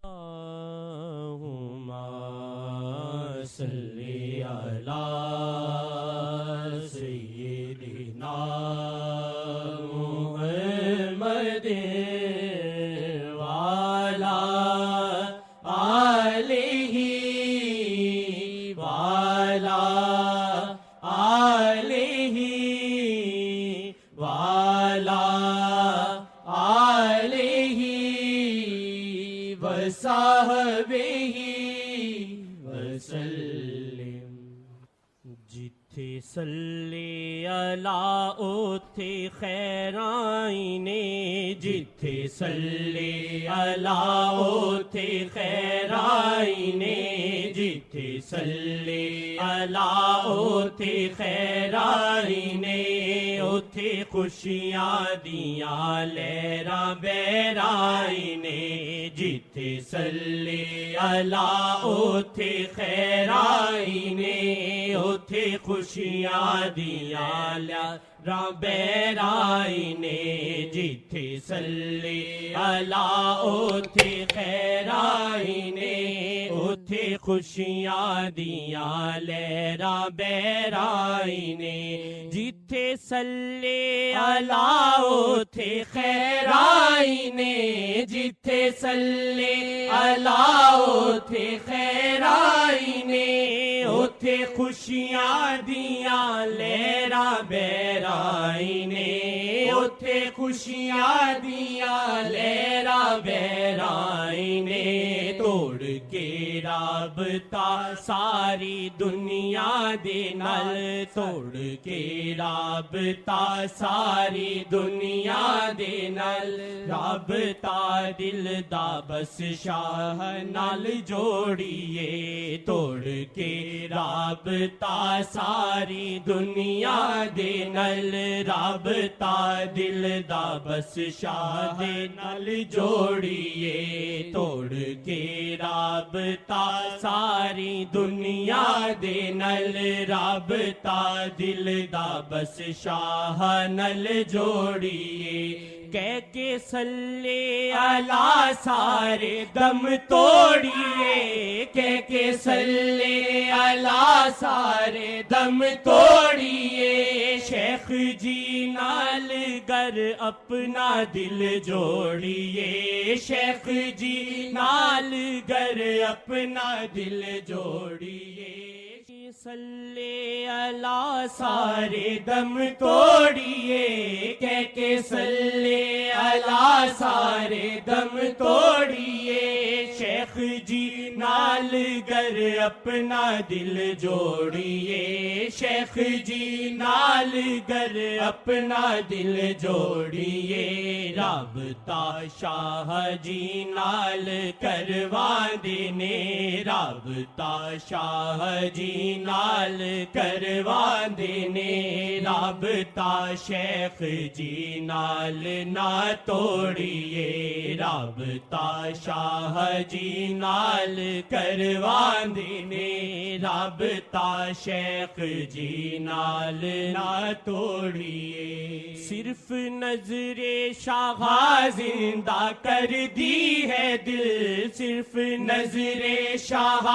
اللہم صلی علی سیدنا محمد وعلی آلہ وعلی آلہ وعلی آلہ وصحبہ وسلم۔ جتھے صلی علی اوتھے خیرائیں نے، جتھے صلی علی اوتھے خیرائیں نے، جتھے صلی علی اوتھے خیرائیں نے، اوتھے خوشیاں دیاں لہراں بیرائیں نے، جتھے صلی علی اوتھے خیرائیں نے، اوتھے خوشیاں دیاں لہراں بیرائیں نے، جتھے صلی علی اوتھے خیرائیں نے، اوتھے خوشیاں دیاں لہراں بیرائیں نے، جتھے صلی علی اوتھے خیرائیں نے، جتھے صلی علی اوتھے خیرائیں نے، اوتھے خوشیاں دیاں لہراں بیرائیں نے، اوتھے خوشیاں دیاں لہراں بیرائیں نے، توڑ کے رابطہ ساری دنیا دے نال، توڑ کے رابطہ ساری دنیا دے نال، رابطہ دل دا بس شاہ نال جوڑیے، توڑ کے رابطہ ساری دنیا دے نال، رابطہ دل دا بس شاہ دے نال جوڑیے، توڑ کے رابطہ ساری دنیا دے نال، رابطہ دل دا بس شاہ نال جوڑیے، کہہ کے صلی علی سارے دم توڑیے، کہہ کے صلی علی سارے دم توڑیے، شیخ جی نال گر اپنا دل جوڑیے، شیخ جی نال گر اپنا دل جوڑیے، صلی علی سارے دم توڑیے، کہہ کے صلی علی سارے دم توڑیے، شیخ جی نال گر اپنا دل جوڑیے، شیخ جی نال گر اپنا دل جوڑیے، رابطہ شاہ جی نال کروا دینے، رابطہ شاہ جی نال کروا دینے، رابطہ شیخ جی نال نہ توڑیے، رابطہ شاہ جی نال کروا دینے، رابطہ شیخ جی نال نہ توڑیے، صرف نظر شاہ زندہ کر دی ہے دل، صرف نظر شاہ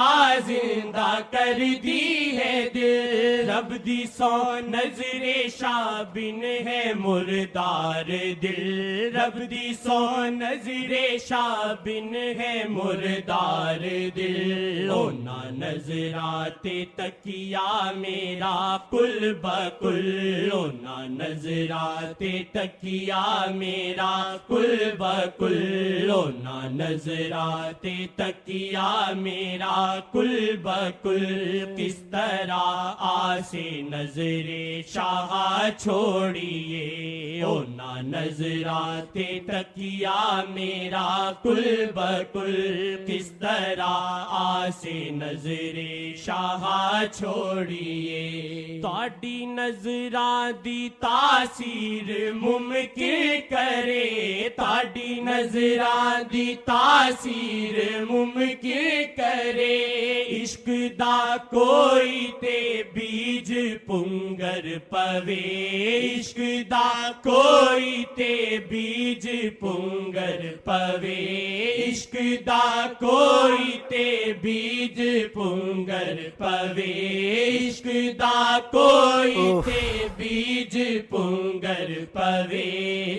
زندہ کر دی ہے دل، رب دی سو نظر شاہ بن ہے مردار دل، رب دی سو نظر شاہ بن ہے مردار دل، اونا نظرات تکیا میرا کل بکل، اونا نظرات تکیا میرا کل بکل، اونا نظرات تکیا میرا کل بکل، کس طرح آسے نظر شاہ چھوڑیے، اونا نظرات تکیا میرا کل بکل، کس طرح آسے نظر شاہ چھوڑیے تہاڈی نظراں دی تاثیر ممکن کرے تہاڈی نظراں دی تاثیر ممکن کرے عشق دا کوئی تے بیج پنگر پوے عشق دا کوئی تے بیج پنگر پوے عشق دا کوئی تے بیج پنگر پوے عشق دا کوئی تے بیج پنگر پوے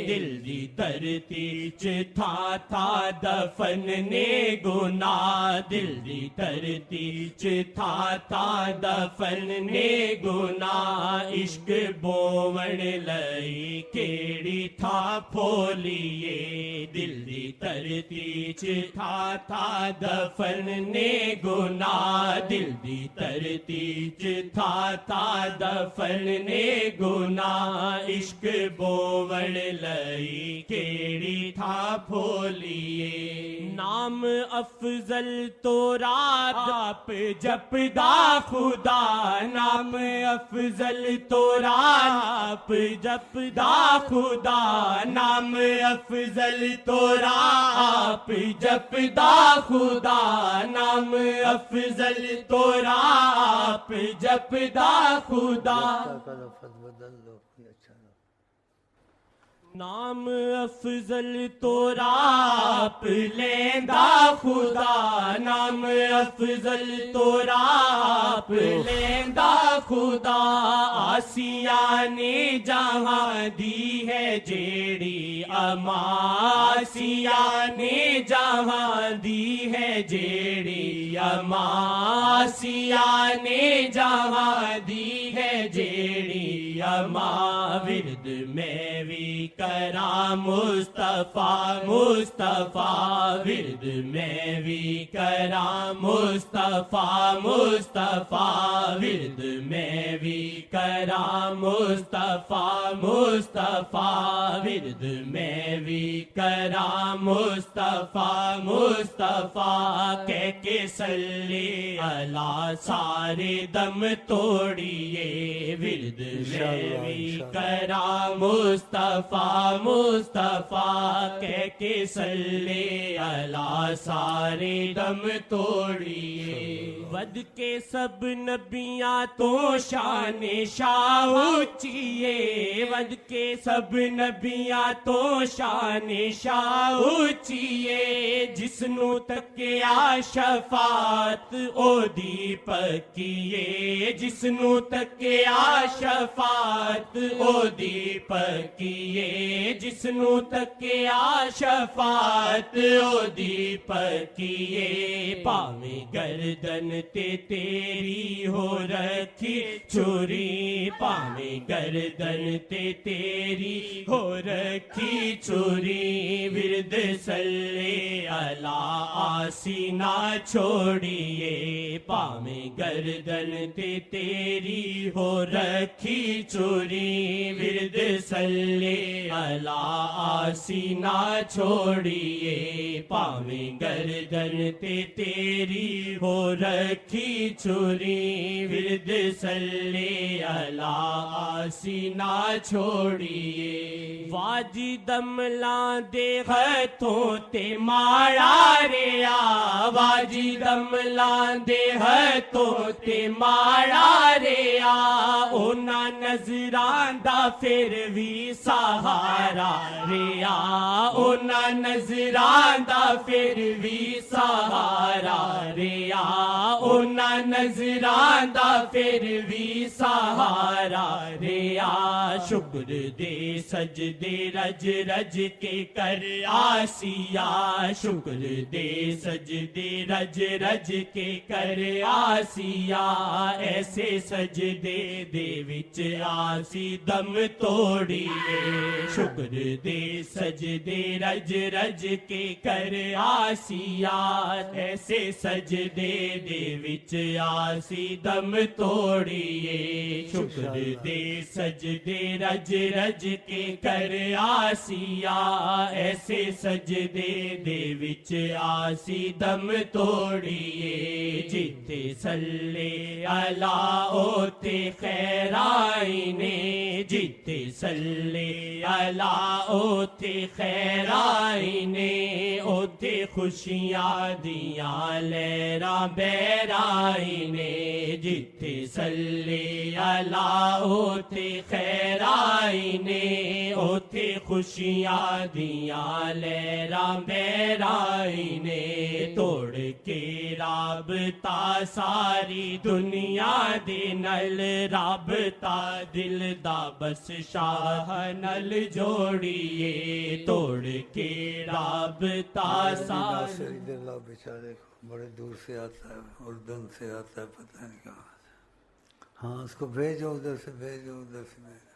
دل دی دھرتی چ تھا تھا دفن نے گناہ دل دی دھرتی چ تھا تھا دفن نے گناہ عشق بوون لئی کیڑی تھا پھولیے دل دی دھرتی چ تھا دفن نے گناہ دل دی دھرتی چ تھا دفن نے گناہ عشق بوون لئی کیڑی تھا پھولیے نام افضل تو رات آپ جپدا خدا نام افضل تو آپ جپدا خدا نام افضل تو آپ جپدا خدا نام افضل تو آپ جپدا خدا نام افضل تو آپ لیندا خدا نام افضل تو آپ لیندا خدا آسیاں نے جہاں دی ہے جیڑی اما آسیاں نے جہاں دی ہے جیڑی اما آسیاں نے جہاں دی ہے جیڑی اما ورد میں بھی کرا مصطفیٰ مصطفیٰ ورد میں بھی کرا مصطفیٰ مصطفیٰ ورد میں بھی کرا مصطفیٰ مصطفیٰ ورد میں بھی کرا مصطفیٰ مصطفیٰ کہہ کے صلی اللہ سارے دم توڑیے ورد میں بھی کرا مصطفیٰ مصطفیٰ کہہ کے صلی اللہ سارے دم توڑیے ود کے سب نبیاں تو شان شاہ اونچیے ود کے سب نبیاں تو شان شاہ اونچیے جس نو تکیا شفاعت او دی پکیے جس نو تکیا شفاعت او دی پکیے جس نو تکیا شفاعت او دی پکیے پاویں گردن تے تیری ہو رکھی چھری پاویں گردن تے تیری ہو رکھی چھری ورد صلی اللہ آسی نہ چھوڑیے پاویں گردن تے تیری ہو رکھی چھری ورد صلی اللہ آسی نہ چھوڑیے پاویں گردن تے تیری ہو رکھی چھری ورد صلی اللہ آسی نہ چھوڑیے واجی دم لاں دے ہتھوں تے ماڑا ریا واجی دم لاں دے ہتھوں تے ماڑا ریا اونا نظراں دا پھر بھی سہارا ریا اونا نظراں دا پھر بھی سہارا ریا اونا نظراں دا پھر بھی سہارا ریا شکر دے سجدے رج رج کے کر آسیا شکر دے سجدے رج رج کے کر آسیا ایسے سجدے دے وچ آسی دم توڑیے شکر دے سجدے رج رج کے کر آسیات ایسے سجدے دے وچ آسی دم توڑیے شکر دے سجدے رج رج کے کر آسیا ایسے سجدے دے وچ آسی دم توڑیے جتے صلی اللہ اوتے خیر آئی نے جتے صلی اللہ اوتے خیر آئی نے اوتے خوشیاں دیاں لہراں بہر آئی نے جتے صلی اللہ اوتے خیر آئی نے اوتے خوشیاں دیاں لہراں بہر آئی نے توڑ کے رابطہ ساری دنیا دے نل رابطہ دل دا بس شاہ نل جوڑیے توڑ کے رابطہ ساری اللہ بیچارے بڑے دور سے آتا ہے اردن سے آتا ہے پتہ نہیں کہاں سے ہاں اس کو بھیجو ادھر سے بھیجو ادھر سے بھیجو